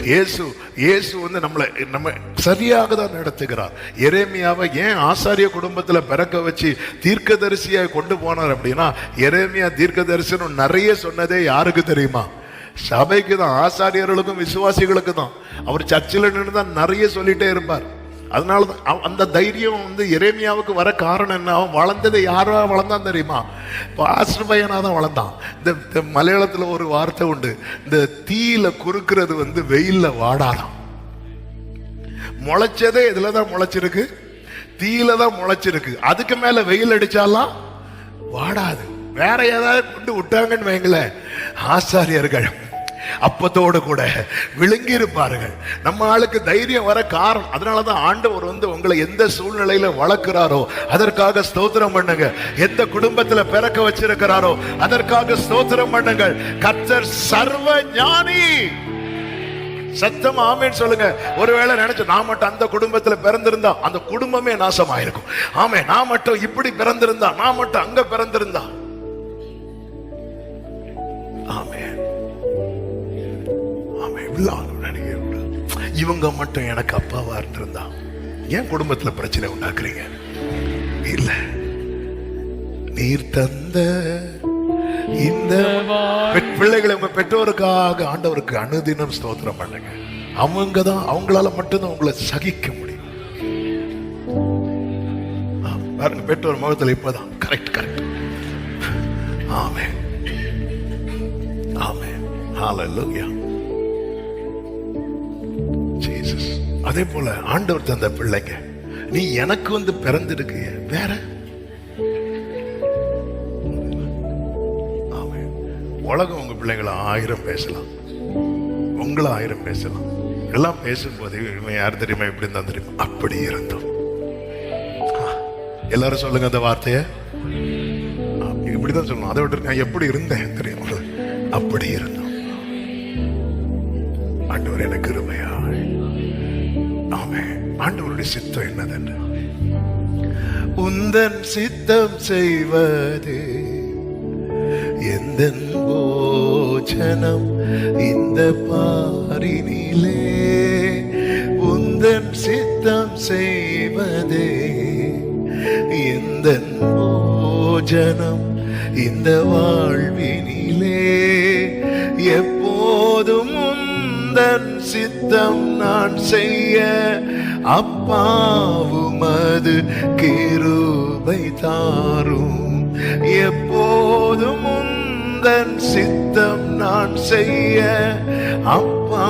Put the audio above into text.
இயேசு வந்து நம்ம சரியாக தான் நடத்துகிறார். எரேமியாவை ஏன் ஆசாரிய குடும்பத்துல பிறக்க வச்சு தீர்க்கதரிசியா கொண்டு போனார் அப்படின்னா, எரேமியா தீர்க்கதரிசனம் நிறைய சொன்னதே யாருக்கு தெரியுமா? சபைக்கு தான், ஆசாரியர்களுக்கும் விசுவாசிகளுக்கு தான். அவர் சர்ச்சில் நின்று தான் நிறைய சொல்லிட்டே இருப்பார். அதனாலதான் அந்த தைரியம் வந்து எரேமியாவுக்கு வர காரணம் என்ன? அவன் வளர்ந்ததை யாரா வளர்ந்தான் தெரியுமா? பாஸ்டர் பையனா தான் வளர்ந்தான். இந்த மலையாளத்துல ஒரு வார்த்தை உண்டு, இந்த தீயில குறுக்கிறது வந்து வெயில்ல வாடாதான். முளைச்சதே இதுலதான் முளைச்சிருக்கு, தீயில தான் முளைச்சிருக்கு. அதுக்கு மேல வெயில் அடிச்சாலாம் வாடாது. வேற ஏதாவது கொண்டு விட்டாங்கன்னு வைங்களேன், ஆசாரியர்கள் அப்பத்தோடு கூட விழுங்கி இருப்பார்கள். நம்ம ஆளுக்கு தைரியம் வர காரணம் அதனாலதான் ஆண்டவர் வந்து உங்களை எந்த சூழ்நிலையில வளர்க்கிறாரோ அதற்காக ஸ்தோத்திரம் பண்ணுங்க. எந்த குடும்பத்துல பிறக்க வச்சிருக்கிறாரோ அதற்காக ஸ்தோத்திரம் பண்ணுங்கள். கர்த்தர் சர்வ ஞானி. சத்தம் ஆமேன்னு சொல்லுங்க. ஒருவேளை நினைச்சு நான் மட்டும் அந்த குடும்பத்துல பிறந்திருந்தா அந்த குடும்பமே நாசமாயிருக்கும். ஆமே, நான் மட்டும் இப்படி பிறந்திருந்தா, நான் மட்டும் அங்க பிறந்திருந்தா. ஆமே, இவங்க மட்டும் எனக்கு அப்பாவா இருந்திருந்தா. ஏன் குடும்பத்துல பிரச்சனை உண்டாக்குறீங்க? இல்ல, நீர் தந்த இந்த பிள்ளைகளை உங்க பெற்றோருக்காக ஆண்டவருக்கு அனுதினம் ஸ்தோத்திரம் பண்ணுங்க. அவங்கதான், அவங்களால மட்டும்தான் உங்களை சகிக்க முடியும். பாருங்க, பெற்றோர் முகத்துல இப்பதான் கரெக்ட். ஆமென், ஆமென், ஹல்லேலூயா. அதே போல ஆண்டவர் தந்த பிள்ளைங்க, நீ எனக்கு வந்து பிறந்திருக்கு வேற. உலகம் உங்க பிள்ளைங்களை 1000 பேசலாம், உங்களை 1000 பேசலாம். எல்லாம் பேசும்போது யார் தெரியுமா, எப்படி இருந்தா தெரியுமா, அப்படி இருந்தோம். எல்லாரும் சொல்லுங்க அந்த வார்த்தைய, இப்படிதான் சொல்லணும். அதை விட்டு எப்படி இருந்தேன் தெரியுமா, அப்படி இருந்தோம். ஆண்டவர் எனக்கு கிருபையா. ஆண்டவருடைய சித்தம் என்னதென்று, உந்தன் சித்தம் செய்வது எந்த போஜனம் இந்த பாரினிலே. உந்தன் சித்தம் செய்வதே எந்த போஜனம் இந்த வாழ்வினிலே. எப்போதும் உந்தன் சித்தம் நான் செய்ய அப்பாவும் அது கிருபை தாரும். எப்போதும் உந்தன் சித்தம் நான் செய்ய அப்பா